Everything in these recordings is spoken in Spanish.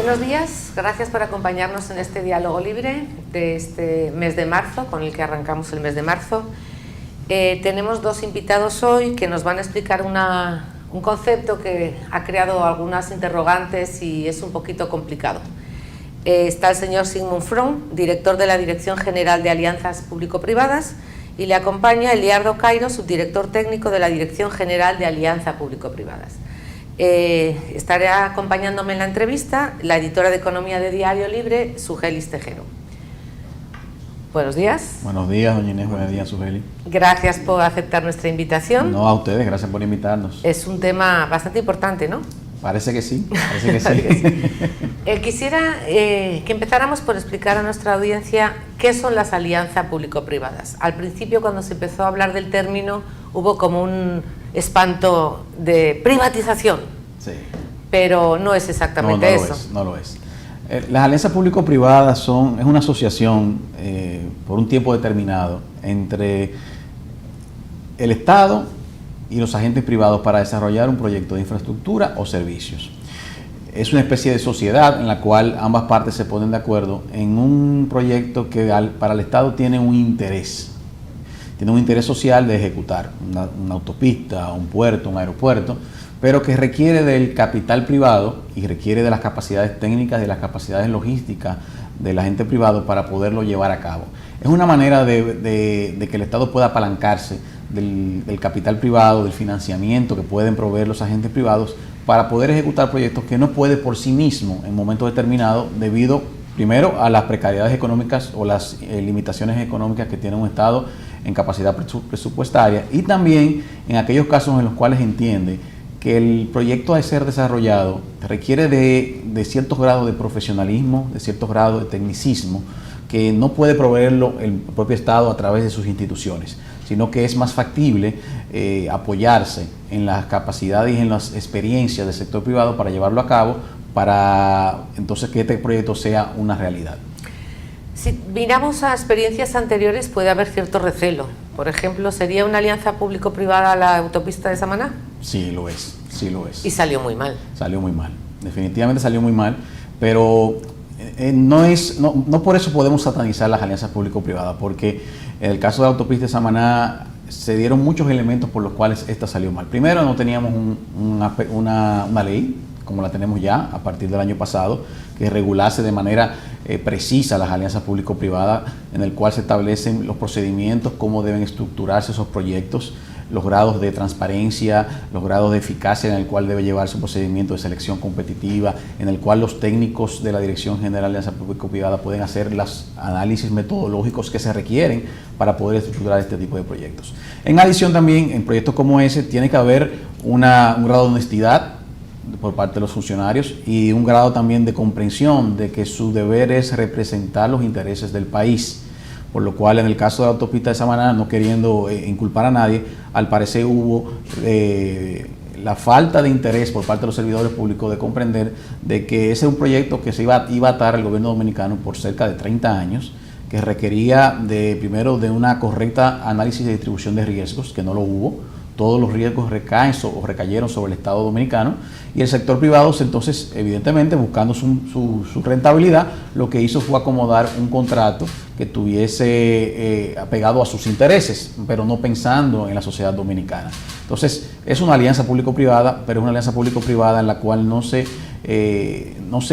Buenos días, gracias por acompañarnos en este diálogo libre de este mes de marzo, con el que arrancamos el mes de marzo. Tenemos dos invitados hoy que nos van a explicar un concepto que ha creado algunas interrogantes y es un poquito complicado. Está el señor Sigmund Freud, director de la Dirección General de Alianzas Público-Privadas, y le acompaña Eliardo Cairo, subdirector técnico de la Dirección General de Alianzas Público-Privadas. Estará acompañándome en la entrevista la editora de Economía de Diario Libre, Sugelis Tejero. Buenos días. Buenos días, doña Inés. Buenos días, Sugelis. Gracias por aceptar nuestra invitación. No, a ustedes, gracias por invitarnos. Es un tema bastante importante, ¿no? Parece que sí, parece que sí. Quisiera que empezáramos por explicar a nuestra audiencia qué son las alianzas público-privadas. Al principio, cuando se empezó a hablar del término, hubo como un espanto de privatización, Sí. Pero no es exactamente eso. No lo es. Las alianzas público-privadas es una asociación por un tiempo determinado entre el Estado y los agentes privados para desarrollar un proyecto de infraestructura o servicios. Es una especie de sociedad en la cual ambas partes se ponen de acuerdo en un proyecto que para el Estado tiene un interés social de ejecutar una autopista, un puerto, un aeropuerto, pero que requiere del capital privado y requiere de las capacidades técnicas y de las capacidades logísticas del agente privado para poderlo llevar a cabo. Es una manera de que el Estado pueda apalancarse del capital privado, del financiamiento que pueden proveer los agentes privados para poder ejecutar proyectos que no puede por sí mismo en momentos determinados debido, primero, a las precariedades económicas o las limitaciones económicas que tiene un Estado en capacidad presupuestaria, y también en aquellos casos en los cuales entiende que el proyecto a ser desarrollado requiere de ciertos grados de profesionalismo, de ciertos grados de tecnicismo, que no puede proveerlo el propio Estado a través de sus instituciones, sino que es más factible apoyarse en las capacidades y en las experiencias del sector privado para llevarlo a cabo, para entonces que este proyecto sea una realidad. Si miramos a experiencias anteriores, puede haber cierto recelo. Por ejemplo, ¿sería una alianza público-privada la autopista de Samaná? Sí, lo es, sí lo es. Y salió muy mal. Salió muy mal, definitivamente salió muy mal, pero no por eso podemos satanizar las alianzas público-privadas, porque en el caso de la autopista de Samaná se dieron muchos elementos por los cuales esta salió mal. Primero, no teníamos una ley como la tenemos ya a partir del año pasado, que regulase de manera precisa las alianzas público-privadas, en el cual se establecen los procedimientos, cómo deben estructurarse esos proyectos, los grados de transparencia, los grados de eficacia en el cual debe llevarse un procedimiento de selección competitiva, en el cual los técnicos de la Dirección General de Alianzas Público-Privadas pueden hacer los análisis metodológicos que se requieren para poder estructurar este tipo de proyectos. En adición también, en proyectos como ese, tiene que haber un grado de honestidad por parte de los funcionarios y un grado también de comprensión de que su deber es representar los intereses del país, por lo cual en el caso de la autopista de Samaná, no queriendo inculpar a nadie, al parecer hubo la falta de interés por parte de los servidores públicos de comprender de que ese es un proyecto que se iba a atar al gobierno dominicano por cerca de 30 años, que requería primero de una correcta análisis de distribución de riesgos, que no lo hubo. Todos los riesgos recayeron sobre el Estado dominicano, y el sector privado, entonces, evidentemente, buscando su rentabilidad, lo que hizo fue acomodar un contrato que tuviese apegado a sus intereses, pero no pensando en la sociedad dominicana. Entonces, es una alianza público-privada, pero es una alianza público-privada en la cual no se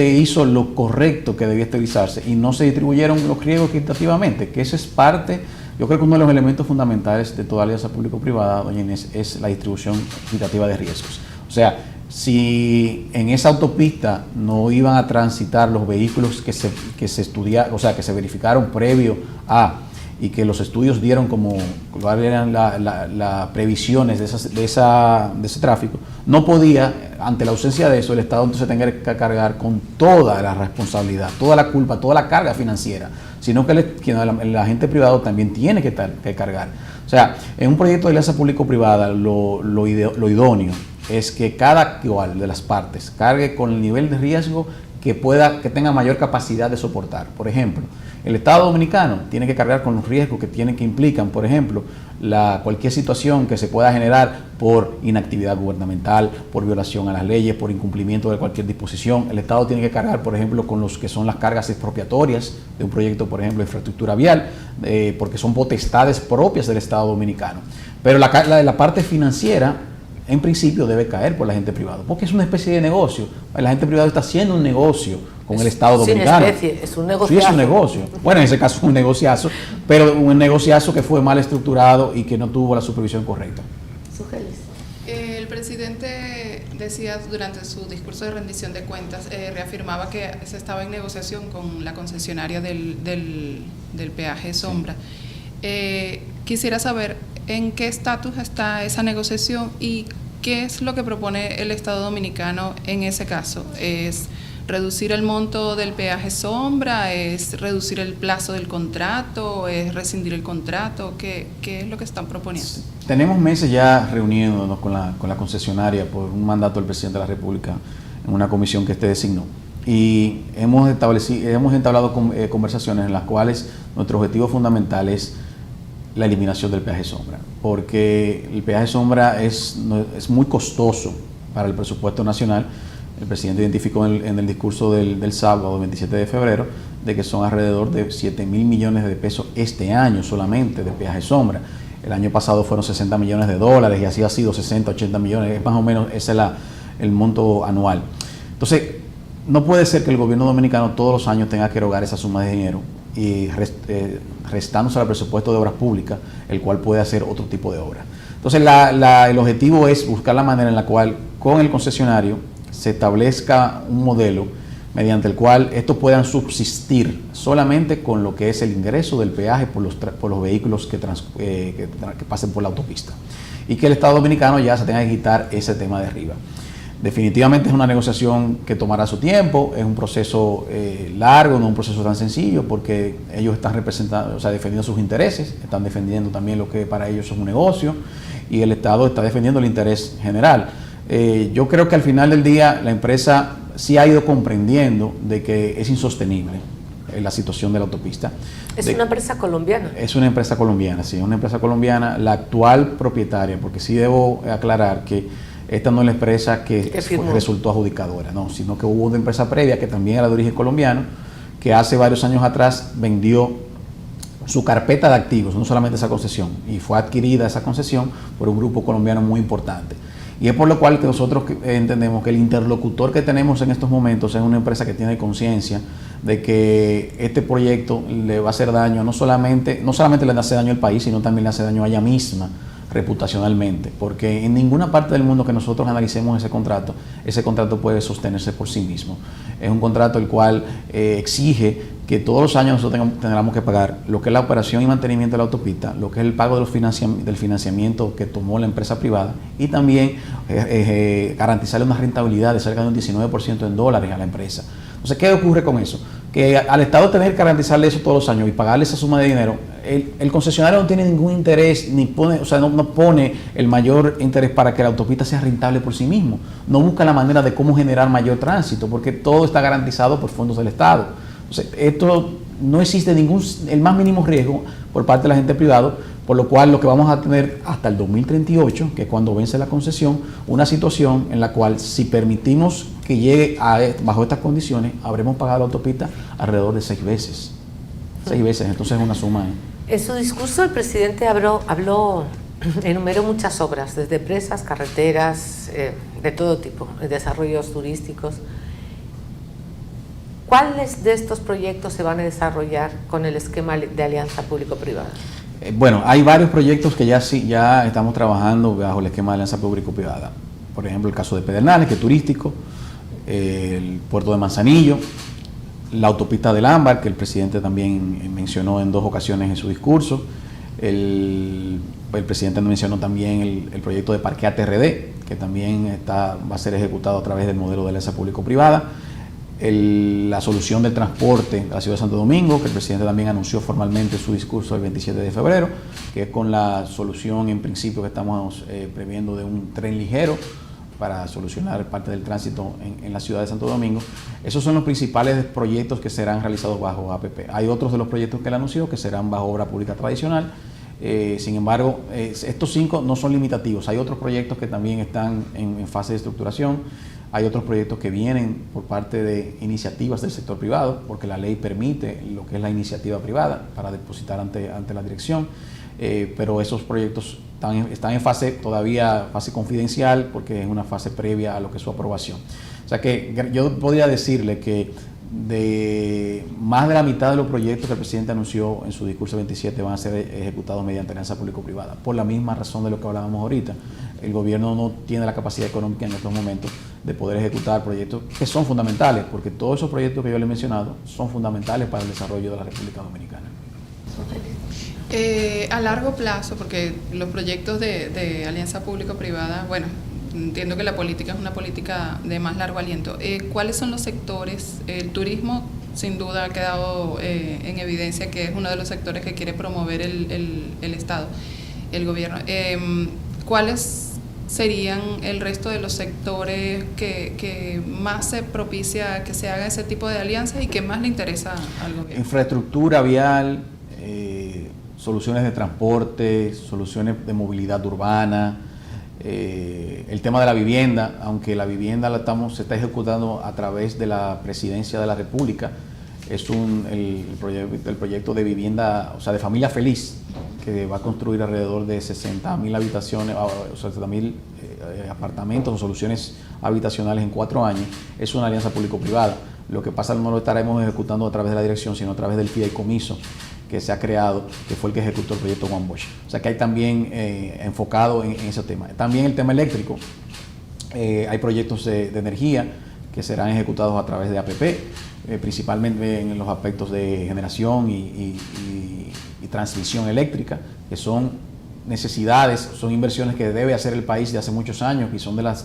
hizo lo correcto que debía utilizarse y no se distribuyeron los riesgos equitativamente, que eso es parte. Yo creo que uno de los elementos fundamentales de toda alianza público-privada, doña Inés, es la distribución equitativa de riesgos. O sea, si en esa autopista no iban a transitar los vehículos que se estudiaron, o sea, que se verificaron previo a, y que los estudios dieron como cuáles eran las previsiones de ese tráfico, no podía, ante la ausencia de eso, el Estado entonces tener que cargar con toda la responsabilidad, toda la culpa, toda la carga financiera, sino que el agente privado también tiene que cargar. O sea, en un proyecto de alianza público-privada, lo idóneo es que cada cual de las partes cargue con el nivel de riesgo que tenga mayor capacidad de soportar. Por ejemplo, el Estado Dominicano tiene que cargar con los riesgos que implican, por ejemplo, cualquier situación que se pueda generar por inactividad gubernamental, por violación a las leyes, por incumplimiento de cualquier disposición. El Estado tiene que cargar, por ejemplo, con los que son las cargas expropiatorias de un proyecto, por ejemplo, de infraestructura vial, porque son potestades propias del Estado Dominicano. Pero la parte financiera, en principio, debe caer por la agente privado, porque es una especie de negocio. El agente privado está haciendo un negocio con el Estado Dominicano. Es un negocio. Sí, es un negocio. Bueno, en ese caso es un negociazo, pero un negociazo que fue mal estructurado y que no tuvo la supervisión correcta. El presidente decía durante su discurso de rendición de cuentas, reafirmaba que se estaba en negociación con la concesionaria del peaje Sombra. Quisiera saber en qué estatus está esa negociación y qué es lo que propone el Estado Dominicano en ese caso. ¿Es reducir el monto del peaje Sombra? ¿Es reducir el plazo del contrato? ¿Es rescindir el contrato? ¿Qué es lo que están proponiendo? Tenemos meses ya reuniéndonos con la concesionaria por un mandato del presidente de la República en una comisión que designó. Y hemos entablado conversaciones en las cuales nuestro objetivo fundamental es la eliminación del peaje Sombra, porque el peaje Sombra es muy costoso para el presupuesto nacional. El presidente identificó en el discurso del sábado 27 de febrero de que son alrededor de 7.000 millones de pesos este año solamente de peaje Sombra. El año pasado fueron 60 millones de dólares y así ha sido 60, 80 millones, es más o menos ese es el monto anual. Entonces, no puede ser que el gobierno dominicano todos los años tenga que erogar esa suma de dinero y restándose al presupuesto de obras públicas, el cual puede hacer otro tipo de obra. Entonces, el objetivo es buscar la manera en la cual con el concesionario se establezca un modelo mediante el cual estos puedan subsistir solamente con lo que es el ingreso del peaje por los vehículos que pasen por la autopista, y que el Estado Dominicano ya se tenga que quitar ese tema de arriba. Definitivamente es una negociación que tomará su tiempo, es un proceso largo, no un proceso tan sencillo, porque ellos están representando, defendiendo sus intereses, están defendiendo también lo que para ellos es un negocio, y el Estado está defendiendo el interés general. Yo creo que al final del día la empresa sí ha ido comprendiendo de que es insostenible la situación de la autopista. Es una empresa colombiana. Es una empresa colombiana, sí, una empresa colombiana. La actual propietaria, porque sí debo aclarar que esta no es la empresa que resultó adjudicadora, no, sino que hubo una empresa previa que también era de origen colombiano, que hace varios años atrás vendió su carpeta de activos, no solamente esa concesión, y fue adquirida esa concesión por un grupo colombiano muy importante. Y es por lo cual que nosotros entendemos que el interlocutor que tenemos en estos momentos es una empresa que tiene conciencia de que este proyecto le va a hacer daño, no solamente le hace daño al país, sino también le hace daño a ella misma reputacionalmente, porque en ninguna parte del mundo que nosotros analicemos ese contrato puede sostenerse por sí mismo. Es un contrato el cual exige que todos los años nosotros tengamos que pagar lo que es la operación y mantenimiento de la autopista, lo que es el pago del financiamiento que tomó la empresa privada, y también garantizarle una rentabilidad de cerca de un 19% en dólares a la empresa. Entonces, ¿qué ocurre con eso? Que al Estado tener que garantizarle eso todos los años y pagarle esa suma de dinero, el concesionario no tiene ningún interés, no pone el mayor interés para que la autopista sea rentable por sí mismo. No busca la manera de cómo generar mayor tránsito, porque todo está garantizado por fondos del Estado. Entonces, esto no existe el más mínimo riesgo por parte del agente privado, por lo cual lo que vamos a tener hasta el 2038, que es cuando vence la concesión, una situación en la cual si permitimos que llegue bajo estas condiciones, habremos pagado la autopista alrededor de 6 veces. 6 veces, entonces es una suma. En su discurso el presidente enumeró muchas obras, desde presas, carreteras, de todo tipo, desarrollos turísticos. ¿Cuáles de estos proyectos se van a desarrollar con el esquema de alianza público-privada? Bueno, hay varios proyectos que ya estamos trabajando bajo el esquema de alianza público-privada. Por ejemplo, el caso de Pedernales, que es turístico, el puerto de Manzanillo, la autopista del Ámbar, que el presidente también mencionó en 2 ocasiones en su discurso. El presidente mencionó también el proyecto de Parqueate RD, que también va a ser ejecutado a través del modelo de alianza público-privada. La solución del transporte de la ciudad de Santo Domingo, que el presidente también anunció formalmente en su discurso el 27 de febrero, que es con la solución en principio que estamos previendo de un tren ligero para solucionar parte del tránsito en la ciudad de Santo Domingo. Esos son los principales proyectos que serán realizados bajo APP. Hay otros de los proyectos que él anunció que serán bajo obra pública tradicional. Sin embargo, estos 5 no son limitativos. Hay otros proyectos que también están en fase de estructuración. Hay otros proyectos que vienen por parte de iniciativas del sector privado, porque la ley permite lo que es la iniciativa privada para depositar ante la dirección. Pero esos proyectos están en fase confidencial, porque es una fase previa a lo que es su aprobación. O sea que yo podría decirle que de más de la mitad de los proyectos que el presidente anunció en su discurso 27 van a ser ejecutados mediante alianza público-privada, por la misma razón de lo que hablábamos ahorita. El gobierno no tiene la capacidad económica en estos momentos de poder ejecutar proyectos que son fundamentales, porque todos esos proyectos que yo le he mencionado son fundamentales para el desarrollo de la República Dominicana. A largo plazo, porque los proyectos de alianza público-privada, bueno, entiendo que la política es una política de más largo aliento. ¿Cuáles son los sectores? El turismo, sin duda, ha quedado en evidencia que es uno de los sectores que quiere promover el Estado, el gobierno. ¿Cuáles serían el resto de los sectores que más se propicia que se haga ese tipo de alianzas y que más le interesa al gobierno? Infraestructura vial, soluciones de transporte, soluciones de movilidad urbana, el tema de la vivienda, aunque la vivienda se está ejecutando a través de la Presidencia de la República. Es el proyecto de vivienda, o sea, de familia feliz, que va a construir alrededor de 60.000 habitaciones, o 60.000 apartamentos o soluciones habitacionales en 4 años. Es una alianza público-privada. Lo que pasa no lo estaremos ejecutando a través de la dirección, sino a través del fideicomiso que se ha creado, que fue el que ejecutó el proyecto One Bosch. O sea que hay también enfocado en ese tema. También el tema eléctrico. Hay proyectos de energía que serán ejecutados a través de APP, principalmente en los aspectos de generación y transmisión eléctrica, que son necesidades, son inversiones que debe hacer el país de hace muchos años y son de las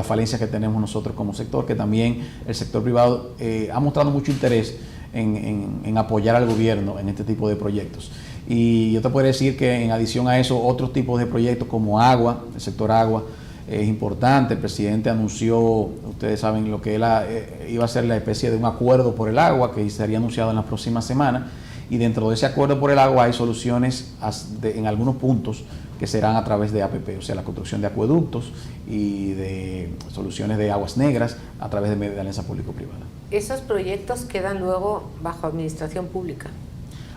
falencias que tenemos nosotros como sector, que también el sector privado ha mostrado mucho interés en apoyar al gobierno en este tipo de proyectos. Y yo te puedo decir que en adición a eso, otros tipos de proyectos como agua, el sector agua, es importante. El presidente anunció, ustedes saben lo que él iba a ser la especie de un acuerdo por el agua que sería anunciado en las próximas semanas, y dentro de ese acuerdo por el agua hay soluciones en algunos puntos que serán a través de APP, o sea, la construcción de acueductos y de soluciones de aguas negras a través de alianza público-privada. ¿Esos proyectos quedan luego bajo administración pública?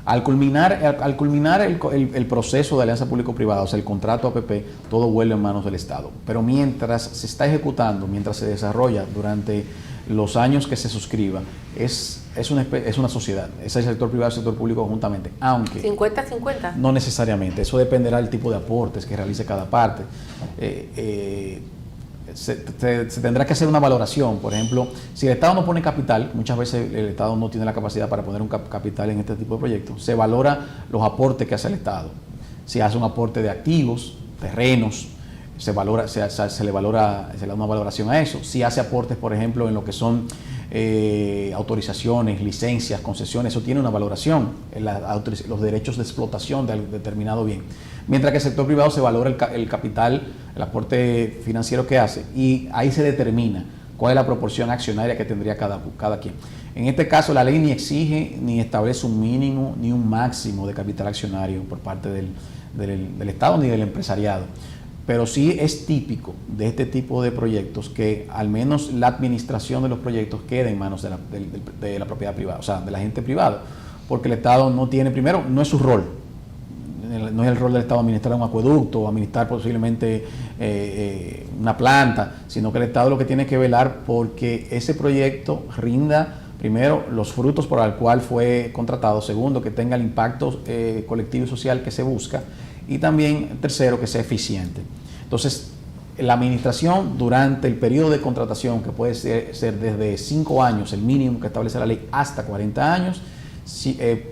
Al culminar el proceso de alianza público-privada, o sea, el contrato APP, todo vuelve en manos del Estado. Pero mientras se está ejecutando, mientras se desarrolla durante los años que se suscriba, es una sociedad. Es el sector privado y el sector público conjuntamente. Aunque ¿50-50? No necesariamente. Eso dependerá del tipo de aportes que realice cada parte. Se tendrá que hacer una valoración. Por ejemplo, si el Estado no pone capital, muchas veces el Estado no tiene la capacidad para poner un capital en este tipo de proyectos, se valora los aportes que hace el Estado. Si hace un aporte de activos, terrenos, se le da una valoración a eso. Si hace aportes, por ejemplo, en lo que son autorizaciones, licencias, concesiones, eso tiene una valoración, los derechos de explotación de determinado bien. Mientras que el sector privado se valora el capital, el aporte financiero que hace, y ahí se determina cuál es la proporción accionaria que tendría cada quien. En este caso, la ley ni exige ni establece un mínimo ni un máximo de capital accionario por parte del Estado ni del empresariado. Pero sí es típico de este tipo de proyectos que al menos la administración de los proyectos quede en manos de la propiedad privada, o sea, de la gente privada, porque el Estado no tiene, primero, no es su rol, no es el rol del Estado administrar un acueducto o administrar posiblemente una planta, sino que el Estado lo que tiene que velar porque ese proyecto rinda, primero, los frutos por el cual fue contratado, segundo, que tenga el impacto colectivo y social que se busca, y también, tercero, que sea eficiente. Entonces, la administración durante el periodo de contratación, que puede ser desde 5 años, el mínimo que establece la ley, hasta 40 años,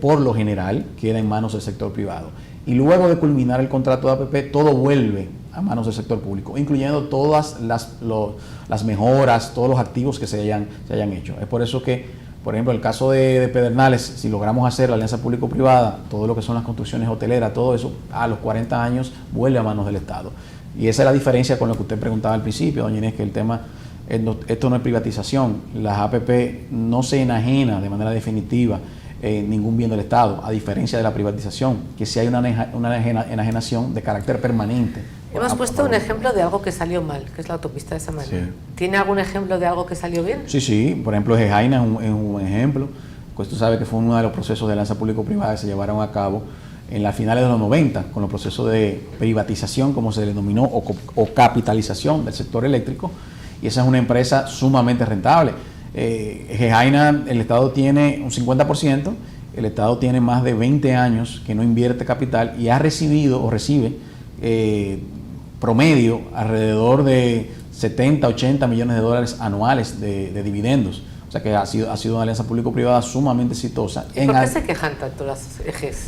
por lo general queda en manos del sector privado. Y luego de culminar el contrato de APP, todo vuelve a manos del sector público, incluyendo todas las mejoras, todos los activos que se hayan hecho. Es por eso que, por ejemplo, el caso de Pedernales, si logramos hacer la alianza público-privada, todo lo que son las construcciones hoteleras, todo eso a los 40 años vuelve a manos del Estado. Y esa es la diferencia con lo que usted preguntaba al principio, doña Inés, que el tema, esto no es privatización. Las APP no se enajena de manera definitiva ningún bien del Estado, a diferencia de la privatización, que sí hay una enajenación de carácter permanente. Hemos puesto un ejemplo de algo que salió mal, que es la autopista de Samaná. Sí. ¿Tiene algún ejemplo de algo que salió bien? Sí, por ejemplo, Gejaina es un buen ejemplo. Pues tú sabes que fue uno de los procesos de alianza público-privada que se llevaron a cabo en las finales de los 90, con los procesos de privatización, como se denominó, o capitalización del sector eléctrico, y esa es una empresa sumamente rentable. Gejaina, el Estado tiene un 50%, el Estado tiene más de 20 años que no invierte capital y ha recibido o recibe promedio alrededor de 70, 80 millones de dólares anuales de dividendos. O sea que ha sido una alianza público-privada sumamente exitosa. ¿Y por qué se quejan tanto las ejes?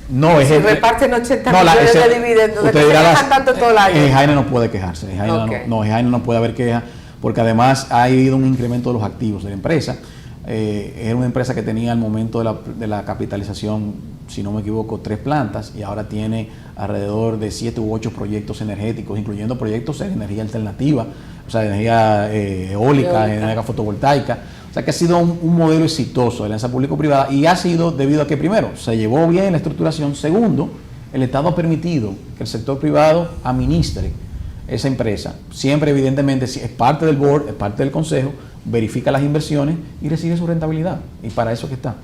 No, si reparten 80 millones de dividendos, ¿de qué se quejan tanto todo el año? Gejaina no puede quejarse, Gejaina no puede haber queja, porque además ha habido un incremento de los activos de la empresa. Era una empresa que tenía al momento de la capitalización, si no me equivoco, 3 plantas, y ahora tiene alrededor de 7 u 8 proyectos energéticos, incluyendo proyectos de energía alternativa, o sea, de energía eólica, energía fotovoltaica. O sea que ha sido un modelo exitoso de alianza público-privada, y ha sido debido a que, primero, se llevó bien la estructuración; segundo, el Estado ha permitido que el sector privado administre esa empresa. Siempre, evidentemente, si es parte del board, es parte del consejo, verifica las inversiones y recibe su rentabilidad. Y para eso que está.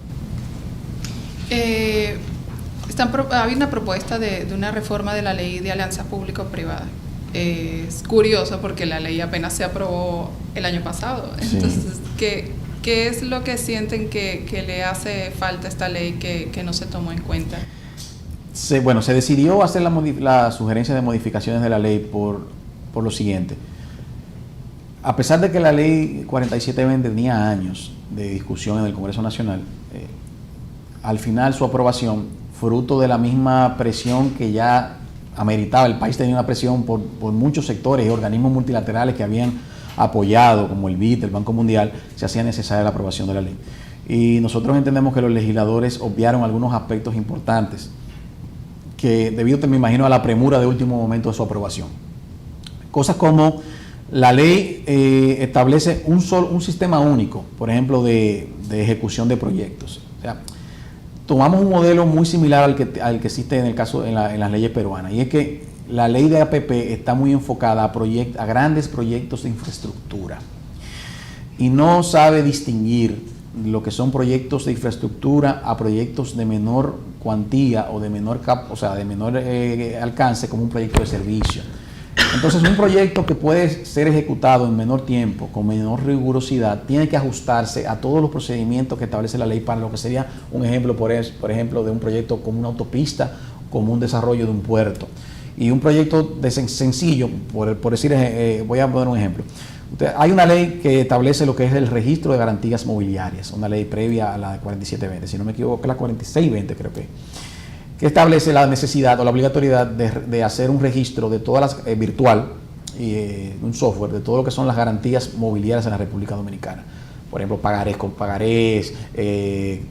Hay una propuesta de una reforma de la ley de alianza público-privada. Es curioso porque la ley apenas se aprobó el año pasado. Sí. Entonces, ¿qué es lo que sienten que le hace falta a esta ley que no se tomó en cuenta? Se decidió hacer la sugerencia de modificaciones de la ley por lo siguiente. A pesar de que la ley 4720 tenía años de discusión en el Congreso Nacional, al final su aprobación, fruto de la misma presión que ya ameritaba, el país tenía una presión por muchos sectores y organismos multilaterales que habían apoyado, como el BID, el Banco Mundial, se hacía necesaria la aprobación de la ley. Y nosotros entendemos que los legisladores obviaron algunos aspectos importantes, que debido, me imagino, a la premura de último momento de su aprobación. Cosas como la ley establece un sistema único, por ejemplo, de ejecución de proyectos. O sea, tomamos un modelo muy similar al que existe en las leyes peruanas, y es que la ley de APP está muy enfocada a grandes proyectos de infraestructura y no sabe distinguir lo que son proyectos de infraestructura a proyectos de menor cuantía o de menor alcance, como un proyecto de servicio. Entonces, un proyecto que puede ser ejecutado en menor tiempo, con menor rigurosidad, tiene que ajustarse a todos los procedimientos que establece la ley para lo que sería un ejemplo, por ejemplo, de un proyecto como una autopista, como un desarrollo de un puerto. Y un proyecto sencillo, por decir, voy a poner un ejemplo. Hay una ley que establece lo que es el registro de garantías mobiliarias, una ley previa a la de 4720, si no me equivoco, la 4620 creo que establece la necesidad o la obligatoriedad de hacer un registro de todas las virtual y un software de todo lo que son las garantías mobiliarias en la República Dominicana. Por ejemplo, pagarés,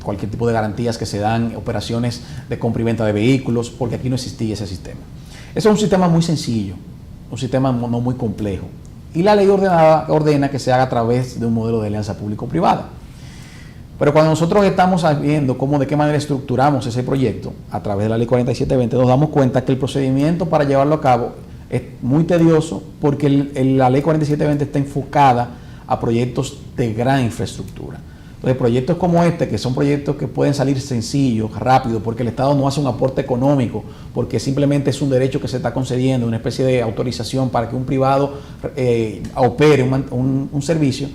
cualquier tipo de garantías que se dan, operaciones de compra y venta de vehículos, porque aquí no existía ese sistema. Eso es un sistema muy sencillo, un sistema no muy complejo. Y la ley ordena que se haga a través de un modelo de alianza público-privada. Pero cuando nosotros estamos viendo de qué manera estructuramos ese proyecto a través de la ley 4720, nos damos cuenta que el procedimiento para llevarlo a cabo es muy tedioso, porque la ley 4720 está enfocada a proyectos de gran infraestructura. Entonces, proyectos como este, que son proyectos que pueden salir sencillos, rápido, porque el Estado no hace un aporte económico, porque simplemente es un derecho que se está concediendo, una especie de autorización para que un privado opere un servicio.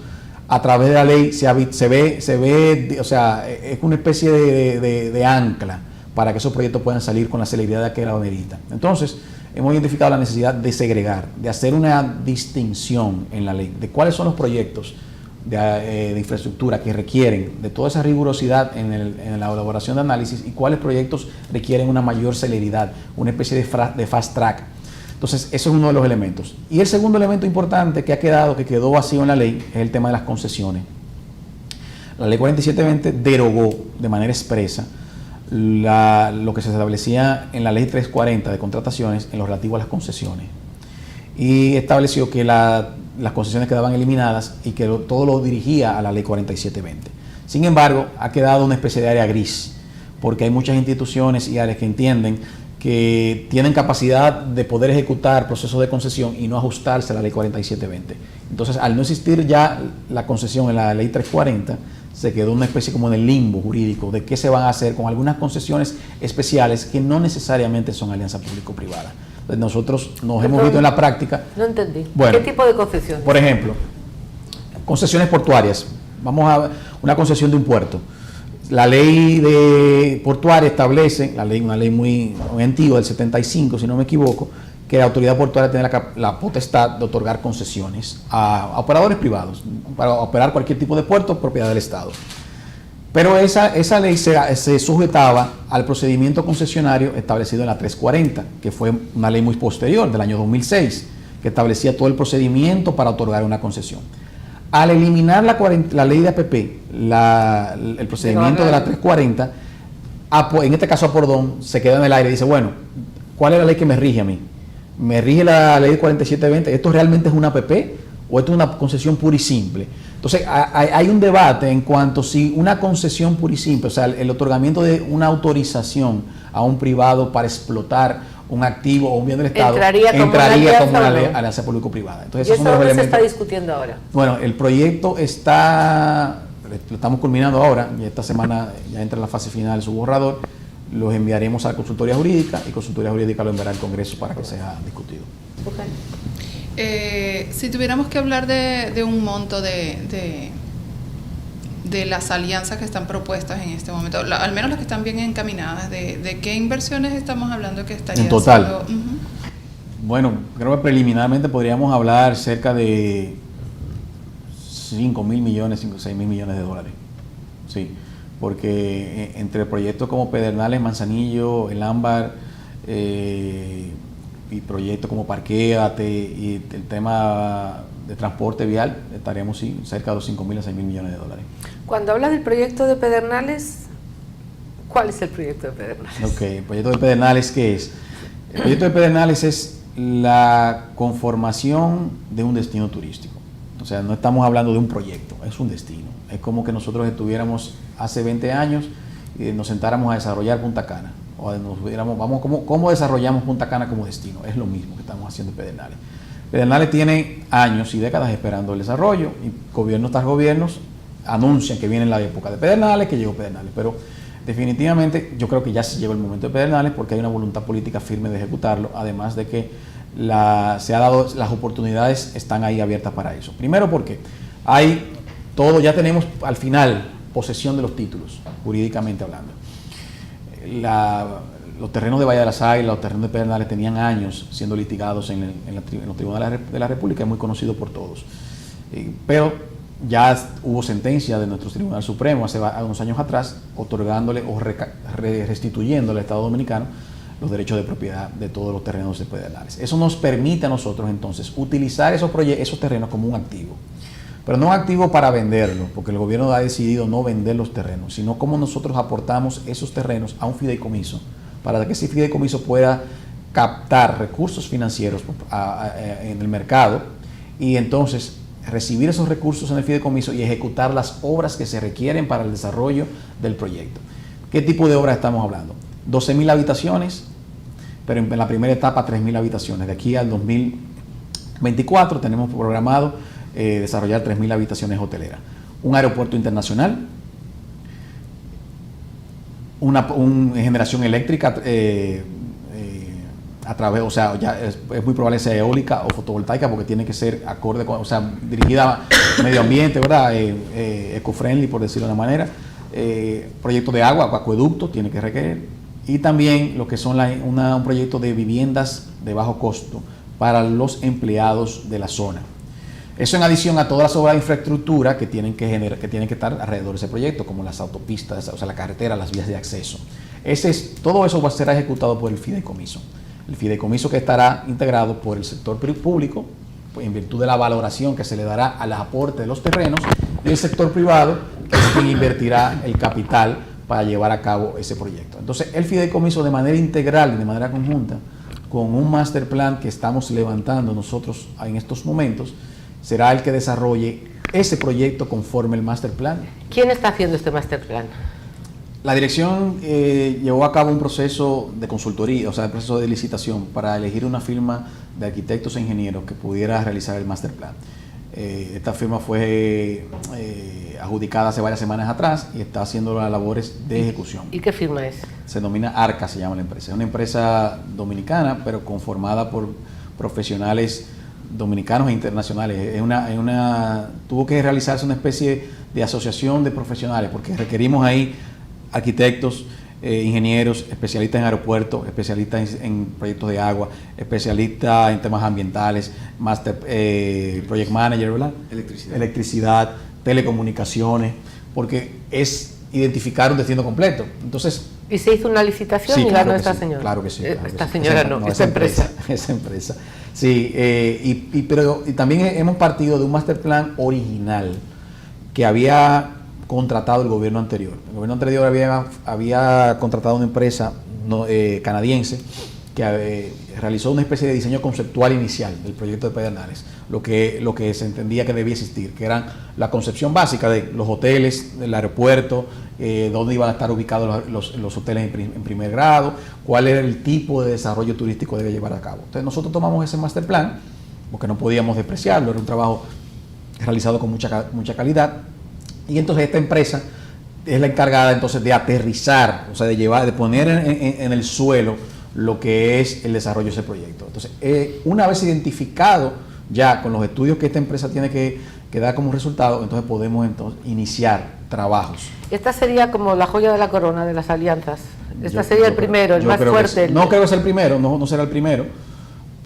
A través de la ley se ve, o sea, es una especie de ancla para que esos proyectos puedan salir con la celeridad que la amerita. Entonces, hemos identificado la necesidad de segregar, de hacer una distinción en la ley de cuáles son los proyectos de infraestructura que requieren de toda esa rigurosidad en la elaboración de análisis, y cuáles proyectos requieren una mayor celeridad, una especie de fast track. Entonces, eso es uno de los elementos. Y el segundo elemento importante que quedó vacío en la ley, es el tema de las concesiones. La ley 4720 derogó de manera expresa lo que se establecía en la ley 340 de contrataciones en lo relativo a las concesiones. y estableció que las concesiones quedaban eliminadas y que todo lo dirigía a la ley 4720. Sin embargo, ha quedado una especie de área gris, porque hay muchas instituciones y áreas que entienden que tienen capacidad de poder ejecutar procesos de concesión y no ajustarse a la ley 4720. Entonces, al no existir ya la concesión en la ley 340, se quedó una especie como en el limbo jurídico de qué se van a hacer con algunas concesiones especiales que no necesariamente son alianza público-privada. Entonces, nosotros nos hemos visto en la práctica. No entendí. Bueno, ¿qué tipo de concesiones? Por ejemplo, concesiones portuarias. Vamos a una concesión de un puerto. La ley de portuaria establece, una ley muy antigua, del 75, si no me equivoco, que la autoridad portuaria tiene la potestad de otorgar concesiones a operadores privados para operar cualquier tipo de puerto propiedad del Estado. Pero esa ley se sujetaba al procedimiento concesionario establecido en la 340, que fue una ley muy posterior, del año 2006, que establecía todo el procedimiento para otorgar una concesión. Al eliminar la ley de APP, el procedimiento de la 340, en este caso Apordón se queda en el aire y dice, bueno, ¿cuál es la ley que me rige a mí? ¿Me rige la ley 4720? ¿Esto realmente es una APP o esto es una concesión pura y simple? Entonces hay un debate en cuanto si una concesión pura y simple, o sea, el otorgamiento de una autorización a un privado para explotar un activo o un bien del Estado entraría como una alianza público-privada. Entonces, ¿y eso es lo que se está discutiendo ahora? Bueno, el proyecto lo estamos culminando ahora, y esta semana ya entra en la fase final su borrador, los enviaremos a la consultoría jurídica y consultoría jurídica lo enviará al Congreso para que sea discutido. Okay. Si tuviéramos que hablar de un monto de las alianzas que están propuestas en este momento, al menos las que están bien encaminadas, ¿de qué inversiones estamos hablando que estarían en total? Bueno, creo que preliminarmente podríamos hablar cerca de 5.000 millones, 6.000 millones de dólares. Sí, porque entre proyectos como Pedernales, Manzanillo, El Ámbar, y proyectos como Parquéate y el tema de transporte vial, estaríamos cerca de los 5.000 a 6.000 millones de dólares. Cuando hablas del proyecto de Pedernales, ¿cuál es el proyecto de Pedernales? Ok, el proyecto de Pedernales, ¿qué es? El proyecto de Pedernales es la conformación de un destino turístico. O sea, no estamos hablando de un proyecto, es un destino. Es como que nosotros estuviéramos hace 20 años y nos sentáramos a desarrollar Punta Cana. O nos viéramos, ¿cómo desarrollamos Punta Cana como destino? Es lo mismo que estamos haciendo en Pedernales. Pedernales tiene años y décadas esperando el desarrollo, y gobiernos tras gobiernos anuncian que viene la época de Pedernales, que llegó Pedernales, pero definitivamente yo creo que ya se llegó el momento de Pedernales porque hay una voluntad política firme de ejecutarlo, además de que se ha dado, las oportunidades están ahí abiertas para eso. Primero porque ya tenemos al final posesión de los títulos, jurídicamente hablando. Los terrenos de Valle de las Águilas, los terrenos de Pedernales tenían años siendo litigados en los tribunales de la República, es muy conocido por todos. Pero ya hubo sentencia de nuestro Tribunal Supremo hace unos años atrás, otorgándole o restituyéndole al Estado Dominicano los derechos de propiedad de todos los terrenos de Pedernales. Eso nos permite a nosotros entonces utilizar esos terrenos como un activo. Pero no un activo para venderlo, porque el gobierno ha decidido no vender los terrenos, sino cómo nosotros aportamos esos terrenos a un fideicomiso, para que ese fideicomiso pueda captar recursos financieros en el mercado y entonces recibir esos recursos en el fideicomiso y ejecutar las obras que se requieren para el desarrollo del proyecto. ¿Qué tipo de obras estamos hablando? 12.000 habitaciones, pero en la primera etapa 3.000 habitaciones. De aquí al 2024 tenemos programado desarrollar 3.000 habitaciones hoteleras. Un aeropuerto internacional, una generación eléctrica a través, o sea, ya es muy probable que sea eólica o fotovoltaica porque tiene que ser acorde con, o sea, dirigida al medio ambiente, ¿verdad? Eco-friendly, por decirlo de una manera. Proyecto de agua, acueducto, tiene que requerir. Y también lo que son un proyecto de viviendas de bajo costo para los empleados de la zona. Eso en adición a todas las obras de infraestructura que tienen que estar alrededor de ese proyecto, como las autopistas, o sea, la carretera, las vías de acceso. Todo eso va a ser ejecutado por el fideicomiso. El fideicomiso que estará integrado por el sector público, pues, en virtud de la valoración que se le dará al aporte de los terrenos, y el sector privado, que es quien invertirá el capital para llevar a cabo ese proyecto. Entonces, el fideicomiso de manera integral y de manera conjunta con un master plan que estamos levantando nosotros en estos momentos, será el que desarrolle ese proyecto conforme el master plan. ¿Quién está haciendo este master plan? La dirección llevó a cabo un proceso de consultoría, o sea, un proceso de licitación para elegir una firma de arquitectos e ingenieros que pudiera realizar el master plan. Esta firma fue adjudicada hace varias semanas atrás y está haciendo las labores de ejecución. ¿Y qué firma es? Se denomina ARCA, se llama la empresa. Es una empresa dominicana, pero conformada por profesionales dominicanos e internacionales. Tuvo que realizarse una especie de asociación de profesionales, porque requerimos ahí arquitectos, ingenieros, especialistas en aeropuertos, especialistas en proyectos de agua, especialistas en temas ambientales, project manager, ¿verdad? Electricidad, telecomunicaciones, porque es identificar un destino completo. Entonces, ¿y se hizo una licitación sí, y claro ganó que esta sí, señora? claro que sí. Claro esta que señora sí. no, esa empresa. Esa empresa. Sí, pero también hemos partido de un master plan original que había contratado el gobierno anterior. El gobierno anterior había contratado una empresa canadiense que realizó una especie de diseño conceptual inicial del proyecto de Pedernales, lo que se entendía que debía existir, que eran la concepción básica de los hoteles, del aeropuerto, dónde iban a estar ubicados los hoteles en primer grado, cuál era el tipo de desarrollo turístico que debe llevar a cabo. Entonces nosotros tomamos ese master plan, porque no podíamos despreciarlo, era un trabajo realizado con mucha calidad, y entonces esta empresa es la encargada entonces de aterrizar, o sea, de poner en el suelo lo que es el desarrollo de ese proyecto. Entonces, una vez identificado ya con los estudios que esta empresa tiene que dar como resultado, entonces podemos iniciar trabajos. Esta sería como la joya de la corona de las alianzas. Sería el primero, el más fuerte. No creo que sea el primero, no será el primero,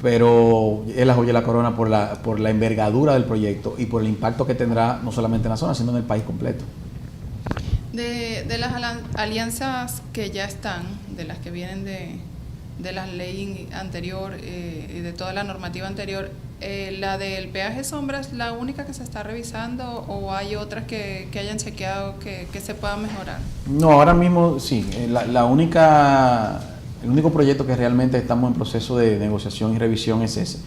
pero es la joya de la corona por la envergadura del proyecto y por el impacto que tendrá no solamente en la zona, sino en el país completo. De las alianzas que ya están, de las que vienen de la ley anterior y de toda la normativa anterior, ¿la del peaje sombra es la única que se está revisando o hay otras que hayan chequeado que se puedan mejorar? No, ahora mismo sí, el único proyecto que realmente estamos en proceso de negociación y revisión es ese,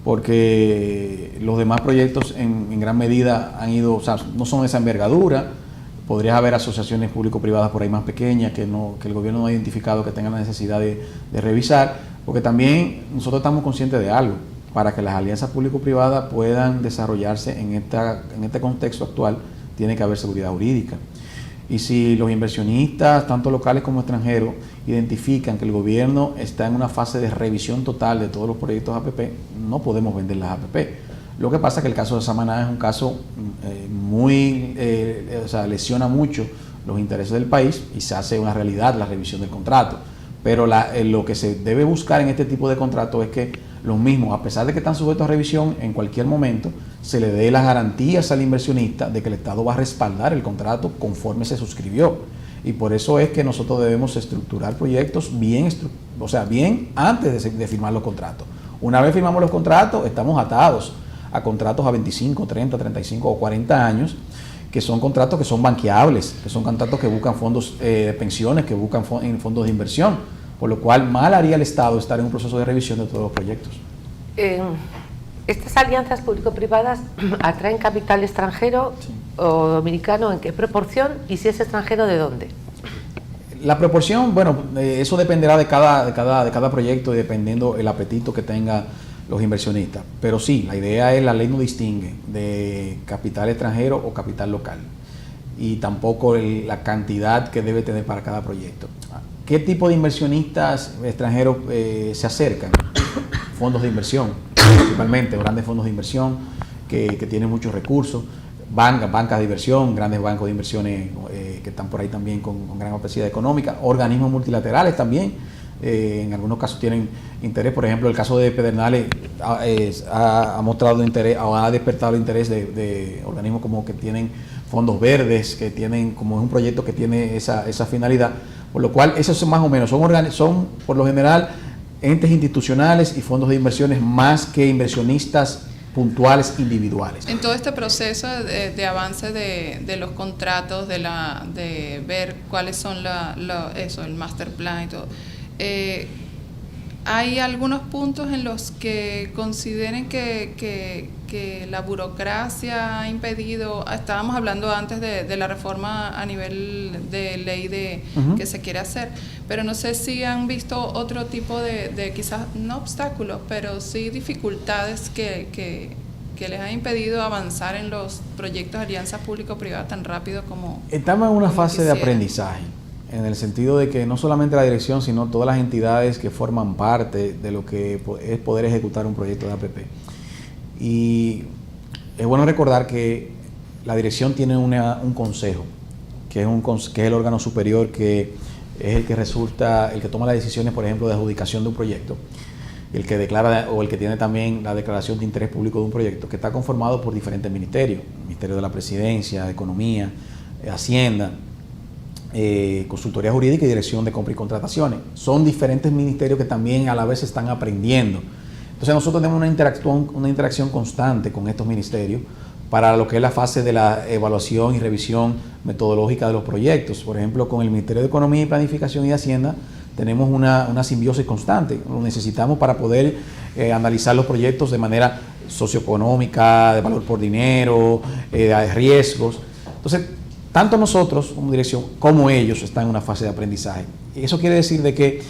porque los demás proyectos en gran medida han ido, o sea, no son de esa envergadura. Podría haber asociaciones público-privadas por ahí más pequeñas que el gobierno no ha identificado que tengan la necesidad de revisar, porque también nosotros estamos conscientes de algo. Para que las alianzas público-privadas puedan desarrollarse en este contexto actual, tiene que haber seguridad jurídica. Y si los inversionistas, tanto locales como extranjeros, identifican que el gobierno está en una fase de revisión total de todos los proyectos APP, no podemos vender las APP. Lo que pasa es que el caso de Samaná es un caso lesiona mucho los intereses del país y se hace una realidad la revisión del contrato. Pero lo que se debe buscar en este tipo de contratos es que los mismos, a pesar de que están sujetos a revisión, en cualquier momento se le dé las garantías al inversionista de que el Estado va a respaldar el contrato conforme se suscribió. Y por eso es que nosotros debemos estructurar proyectos bien antes de firmar los contratos. Una vez firmamos los contratos, estamos atados a contratos a 25, 30, 35 o 40 años, que son contratos que son banqueables, que son contratos que buscan fondos de pensiones, que buscan fondos de inversión, por lo cual mal haría el Estado estar en un proceso de revisión de todos los proyectos. ¿Estas alianzas público-privadas atraen capital extranjero o dominicano? ¿En qué proporción? Y si es extranjero, ¿de dónde? La proporción, bueno, eso dependerá de cada proyecto y dependiendo el apetito que tenga los inversionistas. Pero sí, la idea es, la ley no distingue de capital extranjero o capital local. Y tampoco la cantidad que debe tener para cada proyecto. ¿Qué tipo de inversionistas extranjeros se acercan? Fondos de inversión, principalmente, grandes fondos de inversión que tienen muchos recursos, bancas de inversión, grandes bancos de inversiones que están por ahí también con gran capacidad económica, organismos multilaterales también. En algunos casos tienen interés, por ejemplo, el caso de Pedernales ha mostrado interés o ha despertado el interés de organismos como que tienen fondos verdes, que tienen, como es un proyecto que tiene esa finalidad, por lo cual esos más o menos son por lo general entes institucionales y fondos de inversiones más que inversionistas puntuales individuales. En todo este proceso de avance de los contratos, de ver cuáles son el master plan y todo, ¿hay algunos puntos en los que consideren que la burocracia ha impedido? Estábamos hablando antes de la reforma a nivel de ley que se quiere hacer, pero no sé si han visto otro tipo de quizás no obstáculos, pero sí dificultades que les ha impedido avanzar en los proyectos de alianza público-privada tan rápido como... Estamos en una fase de quisieran. aprendizaje, en el sentido de que no solamente la dirección, sino todas las entidades que forman parte de lo que es poder ejecutar un proyecto de APP. Y es bueno recordar que la dirección tiene un consejo, que es el órgano superior, que es el que toma las decisiones, por ejemplo, de adjudicación de un proyecto, el que declara o el que tiene también la declaración de interés público de un proyecto, que está conformado por diferentes ministerios: Ministerio de la Presidencia, de Economía, Hacienda, Consultoría Jurídica y Dirección de Compra y Contrataciones. Son diferentes ministerios que también a la vez están aprendiendo. Entonces nosotros tenemos una interacción constante con estos ministerios para lo que es la fase de la evaluación y revisión metodológica de los proyectos. Por ejemplo, con el Ministerio de Economía y Planificación y Hacienda tenemos una simbiosis constante. Lo necesitamos para poder analizar los proyectos de manera socioeconómica, de valor por dinero, de riesgos. Entonces, tanto nosotros como dirección como ellos están en una fase de aprendizaje. Y eso quiere decir de que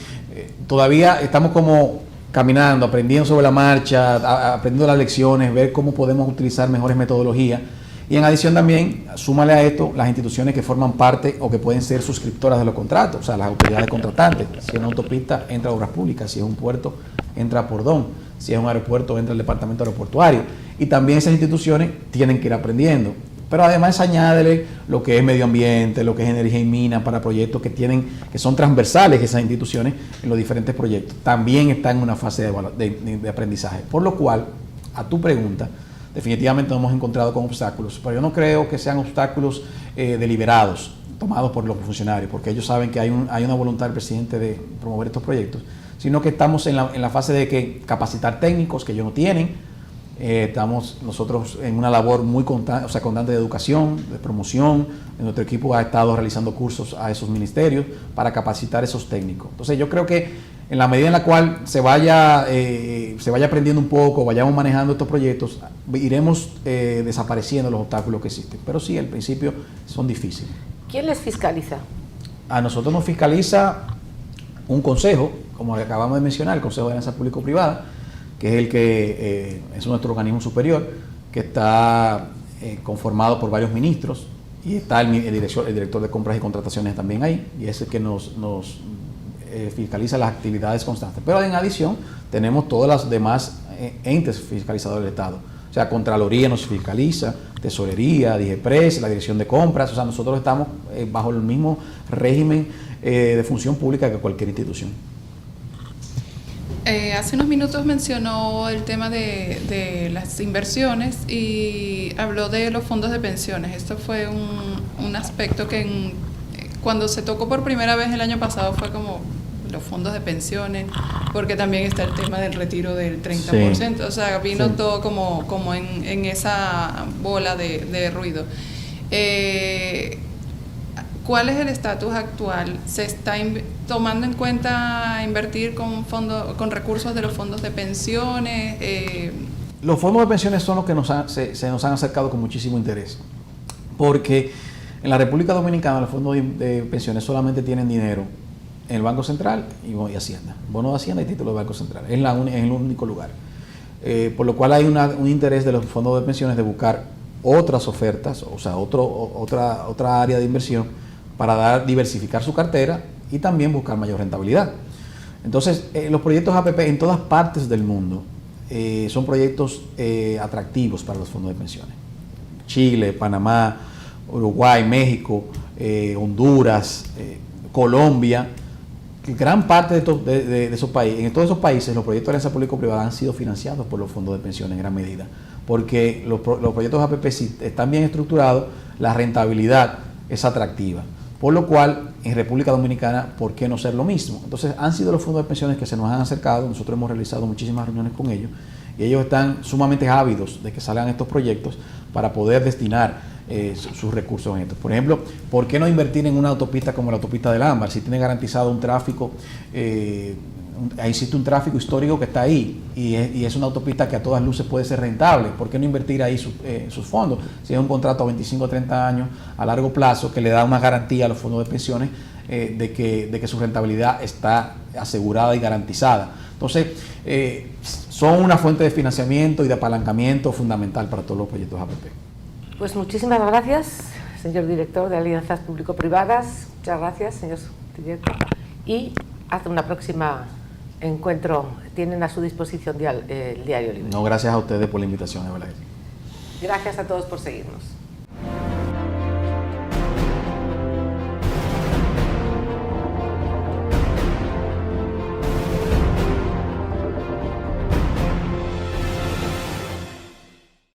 todavía estamos como caminando, aprendiendo sobre la marcha, aprendiendo las lecciones, ver cómo podemos utilizar mejores metodologías. Y en adición también, súmale a esto las instituciones que forman parte o que pueden ser suscriptoras de los contratos, o sea, las autoridades contratantes. Si es una autopista, entra a Obras Públicas; si es un puerto, entra a Pordón; si es un aeropuerto, entra al Departamento Aeroportuario. Y también esas instituciones tienen que ir aprendiendo. Pero además añádele lo que es medio ambiente, lo que es energía y minas, para proyectos que son transversales esas instituciones en los diferentes proyectos. También está en una fase de aprendizaje. Por lo cual, a tu pregunta, definitivamente nos hemos encontrado con obstáculos, pero yo no creo que sean obstáculos deliberados, tomados por los funcionarios, porque ellos saben que hay una voluntad del presidente de promover estos proyectos, sino que estamos en la fase de capacitar técnicos que ellos no tienen. Estamos nosotros en una labor muy constante de educación, de promoción. Nuestro equipo ha estado realizando cursos a esos ministerios para capacitar esos técnicos. Entonces yo creo que en la medida en la cual se vaya aprendiendo un poco, vayamos manejando estos proyectos, iremos desapareciendo los obstáculos que existen. Pero sí, al principio son difíciles. ¿Quién les fiscaliza? A nosotros nos fiscaliza un consejo, como acabamos de mencionar, el Consejo de Alianza Público-Privada, que es el que es nuestro organismo superior, que está conformado por varios ministros, y está el director de compras y contrataciones también ahí, y es el que nos fiscaliza las actividades constantes. Pero en adición tenemos todas las demás entes fiscalizadores del Estado. O sea, Contraloría nos fiscaliza, Tesorería, DIGEPRES, la Dirección de Compras. O sea, nosotros estamos bajo el mismo régimen de función pública que cualquier institución. Hace unos minutos mencionó el tema de las inversiones y habló de los fondos de pensiones. Esto fue un aspecto que cuando se tocó por primera vez el año pasado fue como los fondos de pensiones, porque también está el tema del retiro del 30%. Sí. O sea, vino todo como en esa bola de ruido. ¿Cuál es el estatus actual? ¿Se está tomando en cuenta invertir con recursos de los fondos de pensiones? Los fondos de pensiones son los que se nos han acercado con muchísimo interés, porque en la República Dominicana los fondos de pensiones solamente tienen dinero en el Banco Central y Hacienda, bono de Hacienda y título del Banco Central. Es el único lugar. Por lo cual hay un interés de los fondos de pensiones de buscar otras ofertas, o sea, otra área de inversión para diversificar su cartera y también buscar mayor rentabilidad. Entonces, los proyectos APP en todas partes del mundo son proyectos atractivos para los fondos de pensiones. Chile, Panamá, Uruguay, México, Honduras, Colombia, gran parte de esos países, en todos esos países los proyectos de alianza público-privada han sido financiados por los fondos de pensiones en gran medida, porque los proyectos APP, si están bien estructurados, la rentabilidad es atractiva. Por lo cual, en República Dominicana, ¿por qué no ser lo mismo? Entonces, han sido los fondos de pensiones que se nos han acercado. Nosotros hemos realizado muchísimas reuniones con ellos y ellos están sumamente ávidos de que salgan estos proyectos para poder destinar sus recursos en esto. Por ejemplo, ¿por qué no invertir en una autopista como la autopista del Ámbar? Si tiene garantizado un tráfico, existe un tráfico histórico que está ahí y es una autopista que a todas luces puede ser rentable. ¿Por qué no invertir ahí sus fondos? Si es un contrato a 25 o 30 años a largo plazo que le da una garantía a los fondos de pensiones de que su rentabilidad está asegurada y garantizada. Entonces, son una fuente de financiamiento y de apalancamiento fundamental para todos los proyectos APP. Pues muchísimas gracias, señor director de Alianzas Público-Privadas. Muchas gracias, señor director. Y hasta una próxima encuentro. Tienen a su disposición el Diario Libre. No, gracias a ustedes por la invitación, de verdad. Gracias a todos por seguirnos.